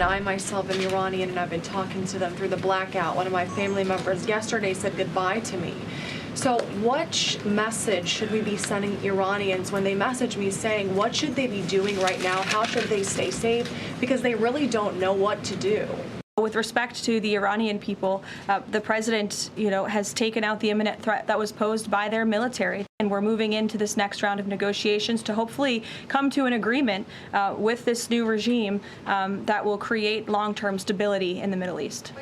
I myself am Iranian, and I've been talking to them through the blackout. One of my family members yesterday said goodbye to me. So what message should we be sending Iranians when they message me saying what should they be doing right now? How should they stay safe? Because they really don't know what to do. With respect to the Iranian people, the president, has taken out the imminent threat that was posed by their military. And we're moving into this next round of negotiations to hopefully come to an agreement with this new regime that will create long-term stability in the Middle East.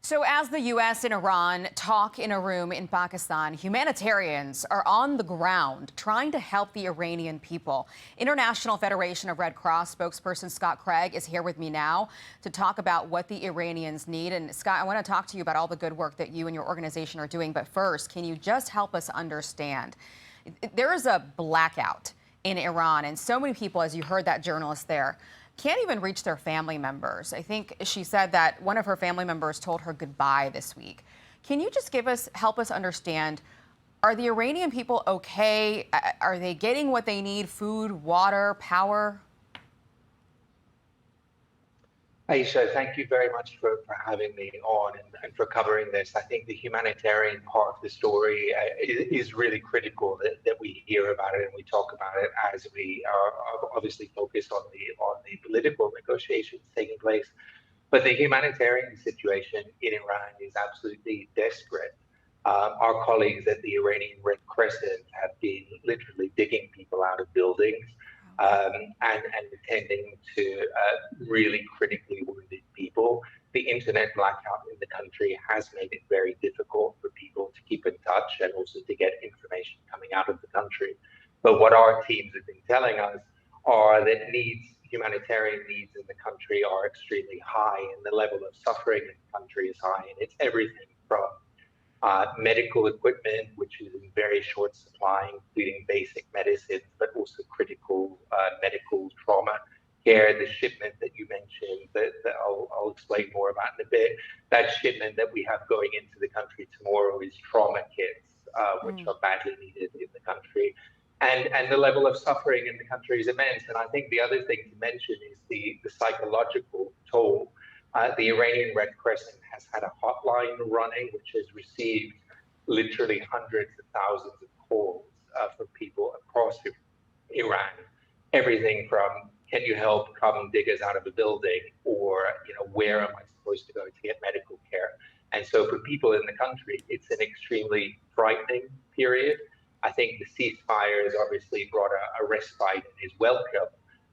So as the U.S. and Iran talk in a room in Pakistan, humanitarians are on the ground trying to help the Iranian people. International Federation of Red Cross spokesperson Scott Craig is here with me now to talk about what the Iranians need. And Scott, I want to talk to you about all the good work that you and your organization are doing. But first, can you just help us understand? There is a blackout in Iran, and so many people, as you heard that journalist there, can't even reach their family members. I think she said that one of her family members told her goodbye this week. Can you just help us understand, are the Iranian people okay? Are they getting what they need, food, water, power? Aisha, thank you very much for having me on and for covering this. I think the humanitarian part of the story is really critical that we hear about it and we talk about it as we are obviously focused on the political negotiations taking place. But the humanitarian situation in Iran is absolutely desperate. Our colleagues at the Iranian Red Crescent have been literally digging people out of buildings. And attending to really critically wounded people. The internet blackout in the country has made it very difficult for people to keep in touch and also to get information coming out of the country. But what our teams have been telling us are that humanitarian needs in the country are extremely high, and the level of suffering in the country is high, and it's everything from medical equipment, which is in very short supply, including basic medicines, but also critical medical trauma care. The shipment that you mentioned, that I'll explain more about in a bit, that shipment that we have going into the country tomorrow is trauma kits, which are badly needed in the country. And the level of suffering in the country is immense. And I think the other thing to mention is the psychological toll. The Iranian Red Crescent has had a hotline running, which has received literally hundreds of thousands of calls from people across Iran. Everything from, can you help, come dig us out of a building, or where am I supposed to go to get medical care? And so for people in the country, it's an extremely frightening period. I think the ceasefire has obviously brought a respite and is welcome.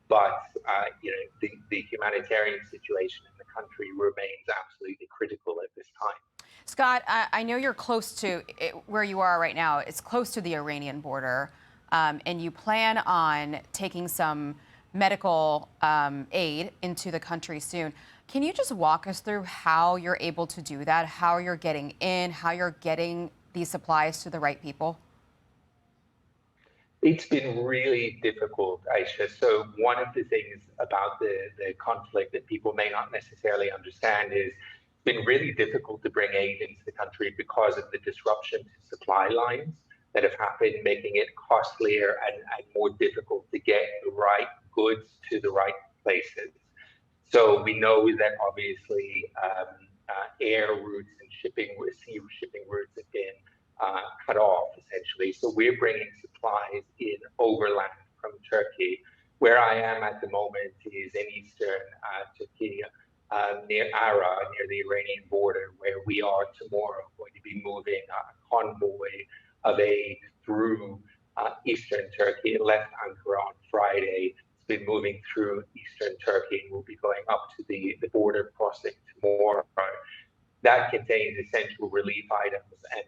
But the humanitarian situation in the country remains absolutely critical at this time. Scott, I know you're close to where you are right now. It's close to the Iranian border, and you plan on taking some medical aid into the country soon. Can you just walk us through how you're able to do that, how you're getting in, how you're getting these supplies to the right people? It's been really difficult, Aisha. So one of the things about the conflict that people may not necessarily understand is it's been really difficult to bring aid into the country because of the disruption to supply lines that have happened, making it costlier and more difficult to get the right goods to the right places. So we know that obviously air routes and sea shipping routes have been cut off, essentially. So we're bringing supplies in overland from Turkey. Where I am at the moment is in eastern Turkey, near Ara, near the Iranian border, where we are tomorrow going to be moving a convoy of aid through eastern Turkey. It left Ankara on Friday. It's been moving through eastern Turkey and will be going up to the border crossing tomorrow. That contains essential relief items and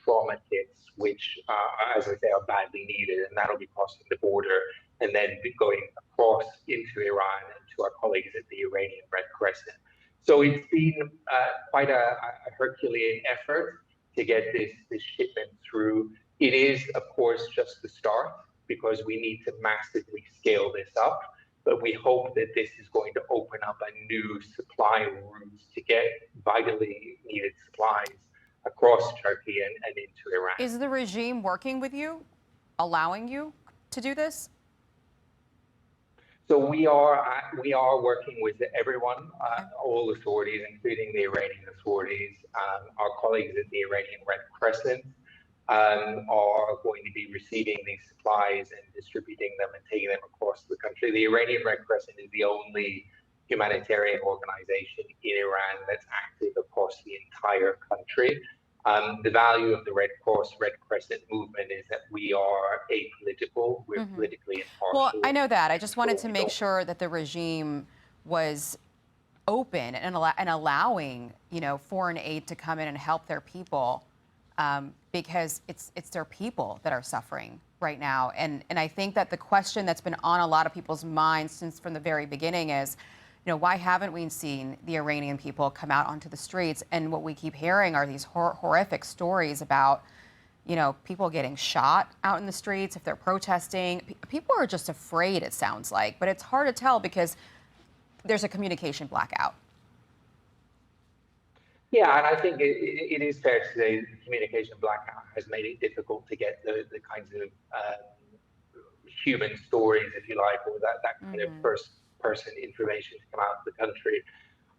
trauma kits, which, as I say, are badly needed, and that'll be crossing the border and then be going across into Iran and to our colleagues at the Iranian Red Crescent. So it's been quite a Herculean effort to get this shipment through. It is, of course, just the start, because we need to massively scale this up. But we hope that this is going to open up a new supply route to get vitally needed supplies across Turkey and into Iran. Is the regime working with you, allowing you to do this? So we are working with everyone, all authorities, including the Iranian authorities. Our colleagues at the Iranian Red Crescent are going to be receiving these supplies and distributing them and taking them across the country. The Iranian Red Crescent is the only humanitarian organization in Iran that's active across the entire country. The value of the Red Cross, Red Crescent movement is that we are apolitical. We're politically impartial. Well, I know that. I just wanted to make sure that the regime was open and allowing, foreign aid to come in and help their people, because it's their people that are suffering right now. And I think that the question that's been on a lot of people's minds since from the very beginning is, why haven't we seen the Iranian people come out onto the streets? And what we keep hearing are these horrific stories about, people getting shot out in the streets if they're protesting. People are just afraid, it sounds like, but it's hard to tell because there's a communication blackout. Yeah, and I think it is fair to say the communication blackout has made it difficult to get the kinds of human stories, if you like, or that kind of first-person information to come out of the country.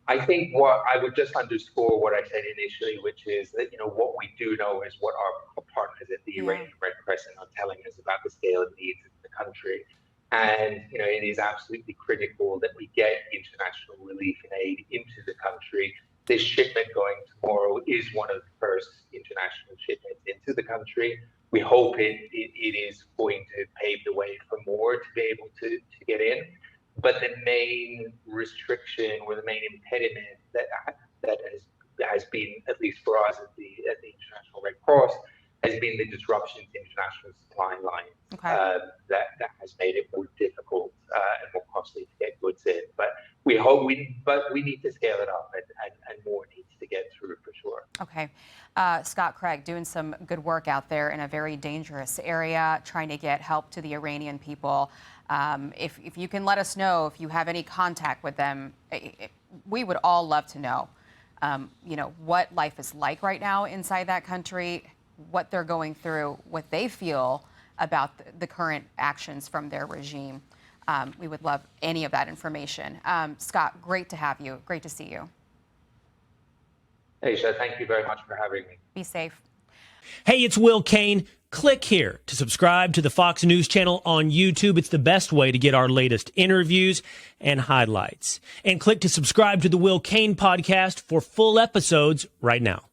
I think what I would just underscore what I said initially, which is that, what we do know is what our partners at the Iranian Red Crescent are telling us about the scale of needs in the country. And, it is absolutely critical that we get international relief and aid into the country. This shipment going tomorrow is one of the first international shipments into the country. We hope it is going to pave the way for more to be able to get in. But the main restriction or the main impediment that has been, at least for us at the International Red Cross, has been the disruptions in international supply lines. That has made it more difficult and more costly to get goods in. But we need to scale it up, and more needs to get through for sure. Okay. Scott Craig, doing some good work out there in a very dangerous area, trying to get help to the Iranian people. If you can let us know if you have any contact with them, we would all love to know, what life is like right now inside that country, what they're going through, what they feel about the current actions from their regime. We would love any of that information. Scott, great to have you. Great to see you. Aisha, thank you very much for having me. Be safe. Hey, it's Will Kane. Click here to subscribe to the Fox News channel on YouTube. It's the best way to get our latest interviews and highlights. And click to subscribe to the Will Kane podcast for full episodes right now.